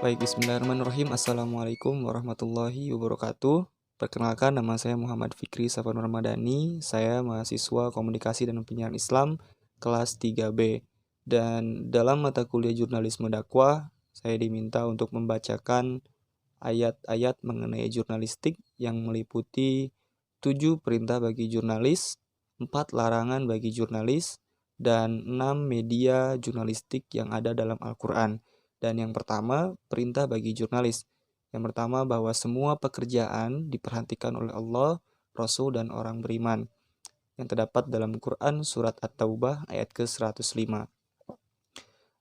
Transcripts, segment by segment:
Baik, bismillahirrahmanirrahim. Assalamualaikum warahmatullahi wabarakatuh. Perkenalkan, nama saya Muhammad Fikri Safanur Ramadhani. Saya mahasiswa Komunikasi dan Penyiaran Islam kelas 3B. Dan dalam mata kuliah Jurnalisme Dakwah, saya diminta untuk membacakan ayat-ayat mengenai jurnalistik yang meliputi 7 perintah bagi jurnalis, 4 larangan bagi jurnalis, dan 6 media jurnalistik yang ada dalam Al-Quran. Dan yang pertama, perintah bagi jurnalis. Yang pertama, bahwa semua pekerjaan diperhatikan oleh Allah, Rasul, dan orang beriman. Yang terdapat dalam Quran Surat At-Taubah ayat ke-105.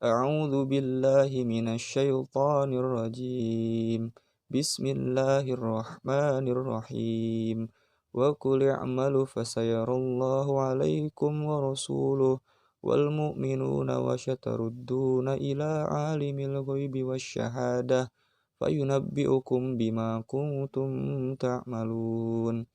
A'udzu billahi minasyaitonir rajim. Bismillahirrahmanirrahim. Wa qul i'malu fasayarallahu 'alaikum wa rasuluhu wal mu'minuna wa syatarudduna ila 'alimil ghaibi wasyahadah fayunabbi'ukum bima kuntum ta'malun.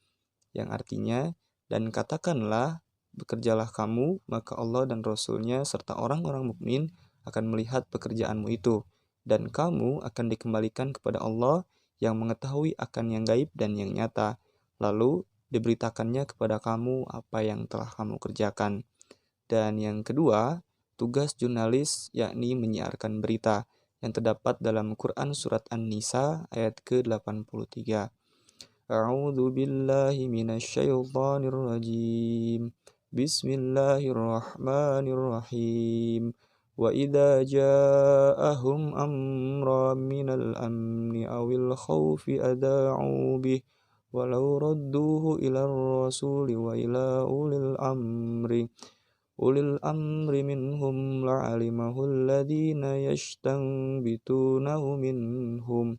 Yang artinya, dan katakanlah, bekerjalah kamu, maka Allah dan Rasul-Nya serta orang-orang mukmin akan melihat pekerjaanmu itu, dan kamu akan dikembalikan kepada Allah yang mengetahui akan yang gaib dan yang nyata, lalu diberitakannya kepada kamu apa yang telah kamu kerjakan. Dan yang kedua, tugas jurnalis yakni menyiarkan berita yang terdapat dalam Quran Surat An-Nisa ayat ke-83. A'udzu billahi minasyaitonir rajim. Bismillahirrahmanirrahim. Wa idza ja'ahum amran minal amni awil khaufi adha'u bih walau radduhu ila rasuli wa ila ulil amri minhum la'alimahu alladhina yastanbitunahu minhum.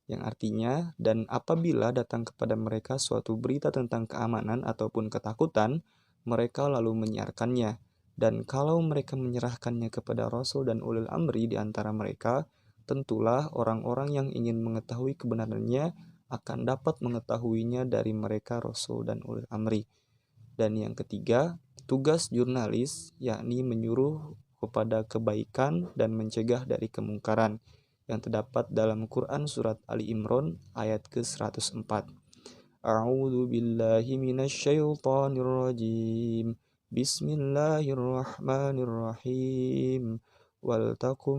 Yang artinya, dan apabila datang kepada mereka suatu berita tentang keamanan ataupun ketakutan, mereka lalu menyiarkannya. Dan kalau mereka menyerahkannya kepada Rasul dan ulil amri di antara mereka, tentulah orang-orang yang ingin mengetahui kebenarannya akan dapat mengetahuinya dari mereka Rasul dan ulil amri. Dan yang ketiga, tugas jurnalis yakni menyuruh kepada kebaikan dan mencegah dari kemungkaran yang terdapat dalam Quran Surat Ali Imran ayat ke-104. A'udzu billahi minasyaitonir rajim. Bismillahirrahmanirrahim. Wal takum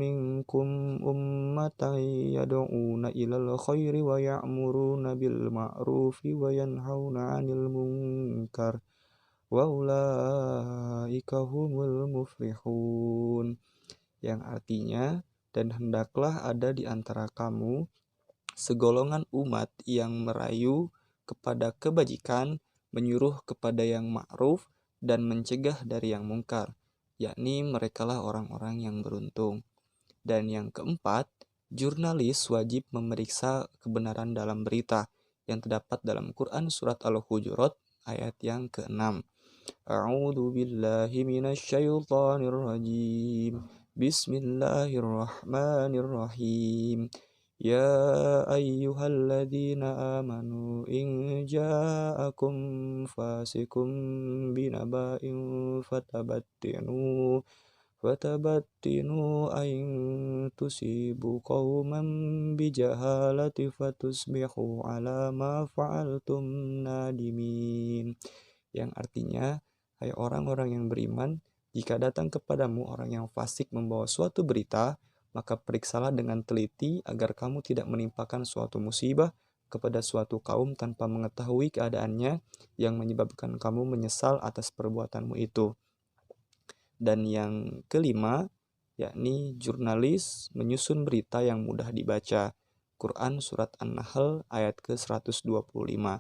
minkum ummatan yad'una ilal khairi wa ya'muruna bil ma'rufi wa yanhauna 'anil munkar wa ulaika humul muflihun. Yang artinya, dan hendaklah ada di antara kamu segolongan umat yang merayu kepada kebajikan, menyuruh kepada yang ma'ruf, dan mencegah dari yang mungkar, yakni merekalah orang-orang yang beruntung. Dan yang keempat, jurnalis wajib memeriksa kebenaran dalam berita yang terdapat dalam Quran Surat Al-Hujurat ayat yang ke-6. A'udzu billahi minasyaitonir rajim. Bismillahirrahmanirrahim. Ya ayyuhalladzina amanu in ja'akum fasikum binaba'in fatabattinu ain tusibu qauman bijahalati fatusbihu ala ma fa'altum nadimin. Yang artinya, hai orang-orang yang beriman, jika datang kepadamu orang yang fasik membawa suatu berita, maka periksalah dengan teliti agar kamu tidak menimpakan suatu musibah kepada suatu kaum tanpa mengetahui keadaannya yang menyebabkan kamu menyesal atas perbuatanmu itu. Dan yang kelima, yakni jurnalis menyusun berita yang mudah dibaca. Quran Surat An-Nahl ayat ke-125.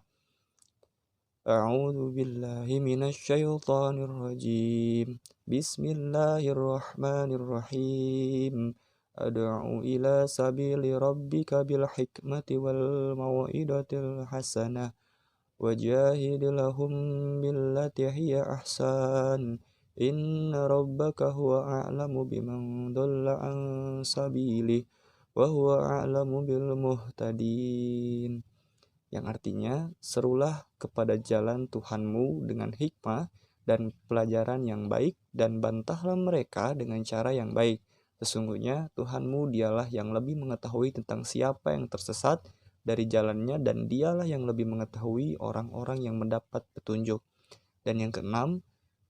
A'udzu billahi minasyaitonir rajim. Bismillahirrahmanirrahim. Ad'u ila sabili rabbika bil hikmati wal mau'izatil hasanah wajahidilahum billati hiya ahsan. Inna rabbaka huwa a'lamu biman dhalla an sabilihi wa huwa a'lamu bil muhtadin. Yang artinya, serulah kepada jalan Tuhanmu dengan hikmah dan pelajaran yang baik, dan bantahlah mereka dengan cara yang baik. Sesungguhnya Tuhanmu dialah yang lebih mengetahui tentang siapa yang tersesat dari jalannya, dan dialah yang lebih mengetahui orang-orang yang mendapat petunjuk. Dan yang keenam,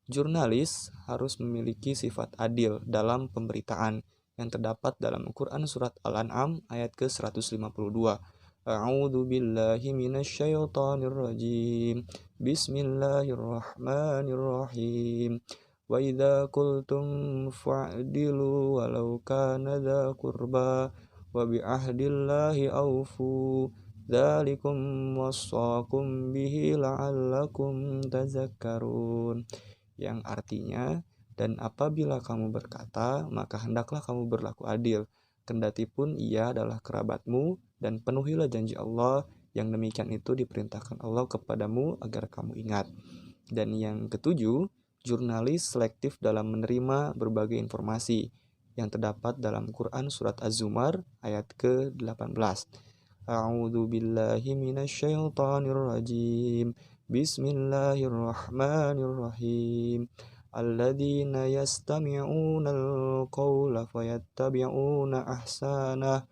jurnalis harus memiliki sifat adil dalam pemberitaan yang terdapat dalam Quran surat Al-An'am ayat ke-152. A'udzu billahi minasyaitonir rajim. Bismillahirrahmanirrahim. Wa idza qultum fa'dilu walau kana dza qurba wa bi ahdillahi aufu. Dzalikum wassaqum bihi la'allakum tazakkarun. Yang artinya, dan apabila kamu berkata, maka hendaklah kamu berlaku adil, kendati pun ia adalah kerabatmu, dan penuhilah janji Allah, yang demikian itu diperintahkan Allah kepadamu agar kamu ingat. Dan yang ketujuh, jurnalis selektif dalam menerima berbagai informasi yang terdapat dalam Quran surat Az-Zumar ayat ke-18. A'udzu billahi minasyaitonir rajim. Bismillahirrahmanirrahim. Alladzina yastami'unal qawla fayattabi'una ahsanah.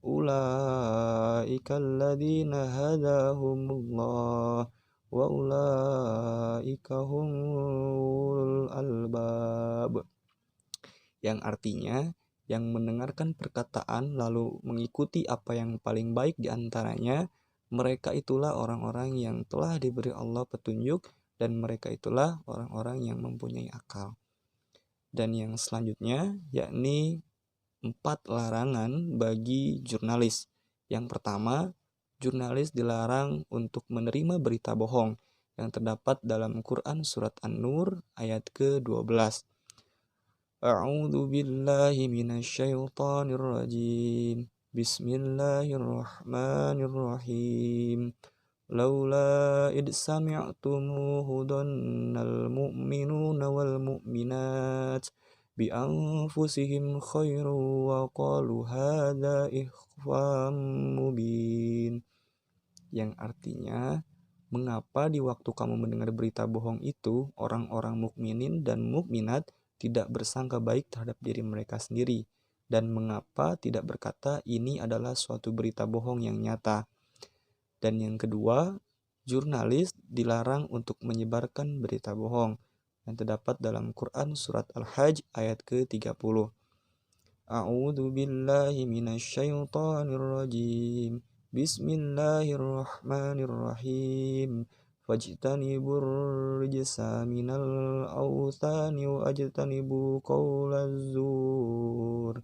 Ulaika alladzina hadahumullah wa ulaika humul albab. Yang artinya, yang mendengarkan perkataan lalu mengikuti apa yang paling baik di antaranya, mereka itulah orang-orang yang telah diberi Allah petunjuk, dan mereka itulah orang-orang yang mempunyai akal. Dan yang selanjutnya yakni 4 larangan bagi jurnalis. Yang pertama, jurnalis dilarang untuk menerima berita bohong yang terdapat dalam Quran surat An-Nur ayat ke-12. A'udzu billahi minasyaitonir rajim. Bismillahirrahmanirrahim. Laula id sami'tumuhu dhannal mu'minuna wal mu'minat bi anfusihim khairu wa qalu hadza ikhfam mubin. Yang artinya, mengapa di waktu kamu mendengar berita bohong itu, orang-orang mukminin dan mukminat tidak bersangka baik terhadap diri mereka sendiri, dan mengapa tidak berkata ini adalah suatu berita bohong yang nyata. Dan yang kedua, jurnalis dilarang untuk menyebarkan berita bohong yang terdapat dalam Quran surat Al-Hajj ayat ke-30. A'udzu billahi minasyaitonir rajim. Bismillahirrahmanirrahim. Fajtanibur rijsa minal awthani wajtanibu qaulaz zur.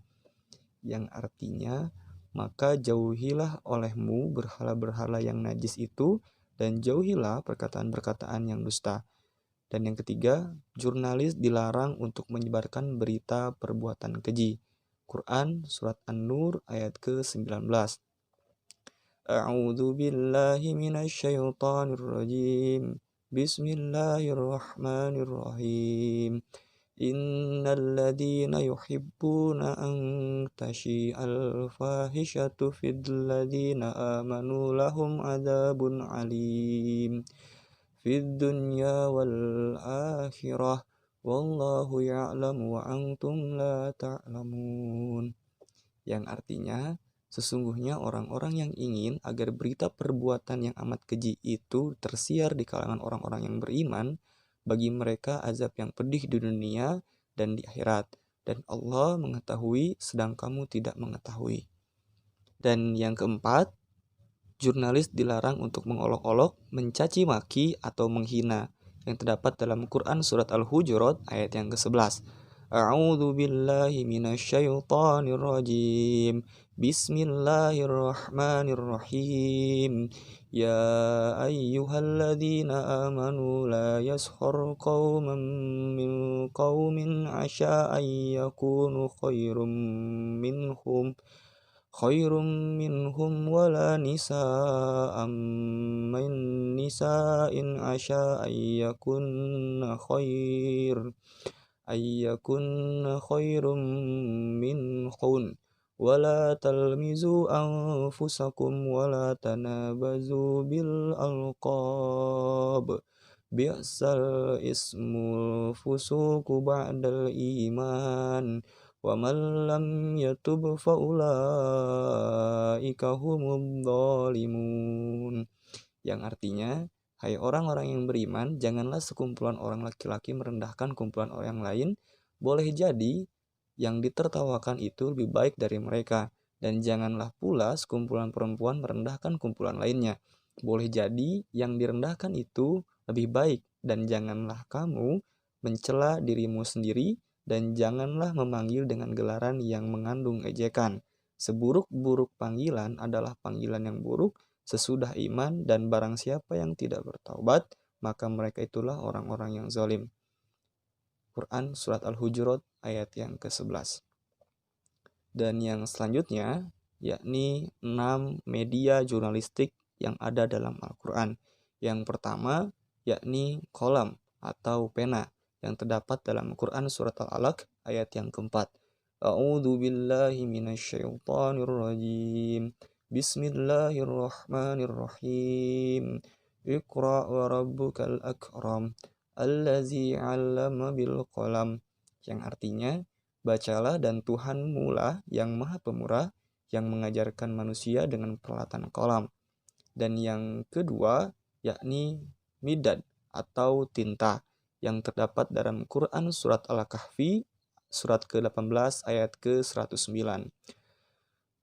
Yang artinya, maka jauhilah olehmu berhala-berhala yang najis itu, dan jauhilah perkataan-perkataan yang dusta. Dan yang ketiga, jurnalis dilarang untuk menyebarkan berita perbuatan keji. Quran surat An-Nur ayat ke-19. A'udzu billahi minasyaitonir rajim. Bismillahirrahmanirrahim. Innal ladzina yuhibbuna an tashi'al fahishatu fil ladzina amanu lahum adzabun alim fid dunya wal akhirah wallahu ya'lamu wa antum la ta'lamun. Yang artinya, sesungguhnya orang-orang yang ingin agar berita perbuatan yang amat keji itu tersiar di kalangan orang-orang yang beriman, bagi mereka azab yang pedih di dunia dan di akhirat, dan Allah mengetahui sedang kamu tidak mengetahui. Dan yang keempat, jurnalis dilarang untuk mengolok-olok, mencaci maki, atau menghina yang terdapat dalam Quran surat Al-Hujurat ayat yang ke-11. A'udzu billahi minasyaitonir rajim. Bismillahirrahmanirrahim. Ya ayyuhalladzina amanu la yaskhar qauman min qaumin 'asa ay yakunu khairum minhum wala nisa'am min nisa'in 'asa ay yakunna khairum minhun wala talmizu anfusakum wala tanabazu bil alqab bi'sal ismul fusuqu ba'dal iman وَمَنْ لَمْ يَتُبْ فَأُولَئِكَ هُمُ الظَّالِمُونَ. Yang artinya, hai orang-orang yang beriman, janganlah sekumpulan orang laki-laki merendahkan kumpulan orang lain. Boleh jadi yang ditertawakan itu lebih baik dari mereka, dan janganlah pula sekumpulan perempuan merendahkan kumpulan lainnya. Boleh jadi yang direndahkan itu lebih baik, dan janganlah kamu mencela dirimu sendiri, dan janganlah memanggil dengan gelaran yang mengandung ejekan. Seburuk-buruk panggilan adalah panggilan yang buruk sesudah iman, dan barang siapa yang tidak bertaubat, maka mereka itulah orang-orang yang zalim. Quran Surat Al-Hujurat ayat yang ke-11. Dan yang selanjutnya, yakni 6 media jurnalistik yang ada dalam Al-Quran. Yang pertama, yakni kolam atau pena yang terdapat dalam Quran Surat Al-Alaq ayat yang keempat. A'udzu billahi minasyaitonir rajim. Bismillahirrahmanirrahim. Iqra wa rabbukal akram. Allazi 'allama bil qalam. Yang artinya, bacalah dan Tuhanmu lah yang maha pemurah yang mengajarkan manusia dengan peralatan kolam. Dan yang kedua, yakni midad atau tinta yang terdapat dalam Quran Surat Al-Kahfi surat ke-18 ayat ke-109.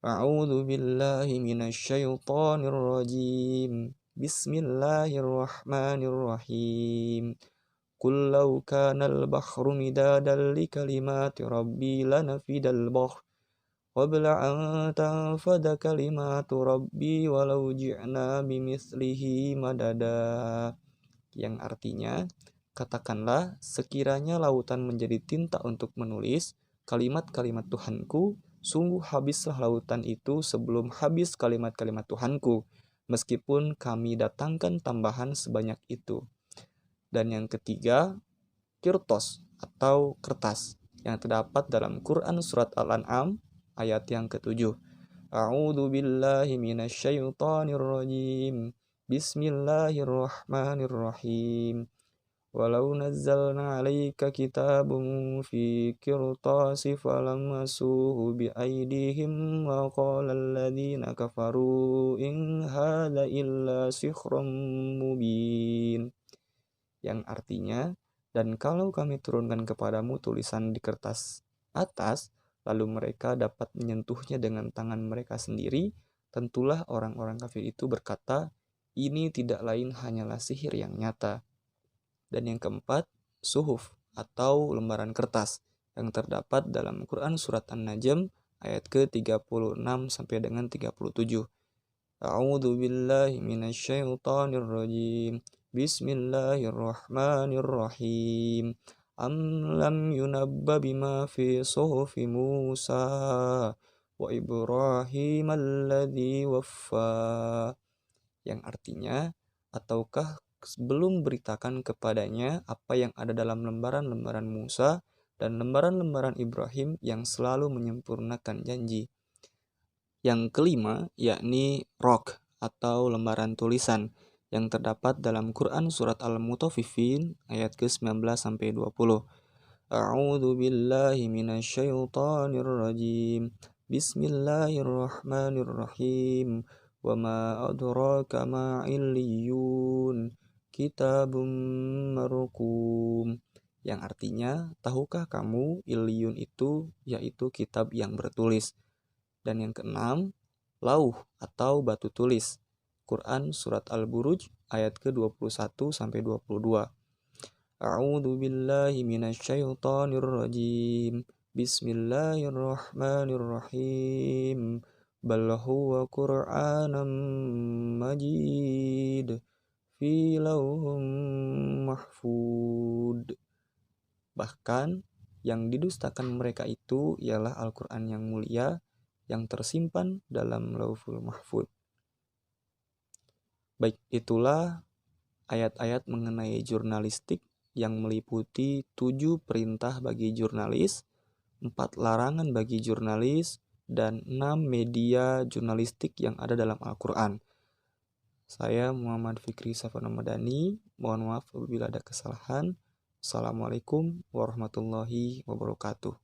A'udzu billahi minasyaitonir rajim. Bismillahirrahmanirrahim. Qul law kana al-bahru midadan li kalimati rabbi lanafidal bahr qabla an tanfada kalimatu rabbi walau ji'na bimithlihi madada. Yang artinya, katakanlah, sekiranya lautan menjadi tinta untuk menulis kalimat-kalimat Tuhanku, sungguh habislah lautan itu sebelum habis kalimat-kalimat Tuhanku, meskipun kami datangkan tambahan sebanyak itu. Dan yang ketiga, kirtos atau kertas yang terdapat dalam Quran Surat Al-An'am ayat yang ke-7. A'udzu billahi minasyaitonir rajim. Bismillahirrahmanirrahim. Walau nazzalna 'alaika kitabun fi qirtasi falamasuhu biaydihim wa qala alladziina kafaru in hadza illa sihrun mubin. Yang artinya, dan kalau kami turunkan kepadamu tulisan di kertas atas, lalu mereka dapat menyentuhnya dengan tangan mereka sendiri, tentulah orang-orang kafir itu berkata, ini tidak lain hanyalah sihir yang nyata. Dan yang keempat, suhuf atau lembaran kertas yang terdapat dalam Quran Surat An-Najm ayat ke-36 sampai dengan 37. A'udzu billahi minasyaitonir rajim. Bismillahirrahmanirrahim. Am lam yunabba bima fi suhufi Musa wa Ibrahim alladzi waffa. Yang artinya, ataukah belum beritakan kepadanya apa yang ada dalam lembaran-lembaran Musa dan lembaran-lembaran Ibrahim yang selalu menyempurnakan janji. Yang kelima, yakni rok atau lembaran tulisan yang terdapat dalam Quran Surat Al-Mutaffifin ayat ke-19 sampai 20. A'udzu billahi minasyaitonir rajim. Bismillahirrahmanirrahim. Wa ma adraka ma illiyun. Kitabun marqum. Yang artinya, tahukah kamu Illiyun itu yaitu kitab yang bertulis. Dan yang keenam, lauh atau batu tulis. Quran Surat Al-Buruj ayat ke-21 sampai 22. A'udzu billahi minasyaitonir rajim. Bismillahirrahmanirrahim. Bal huwa Qur'anun Majid fi lauhum mahfud. Bahkan yang didustakan mereka itu ialah Al-Quran yang mulia yang tersimpan dalam Lauhul Mahfud. Baik, itulah ayat-ayat mengenai jurnalistik yang meliputi 7 perintah bagi jurnalis, 4 larangan bagi jurnalis, dan 6 media jurnalistik yang ada dalam Al-Quran. Saya Muhammad Fikri Safwan Madani, mohon maaf apabila ada kesalahan. Assalamualaikum warahmatullahi wabarakatuh.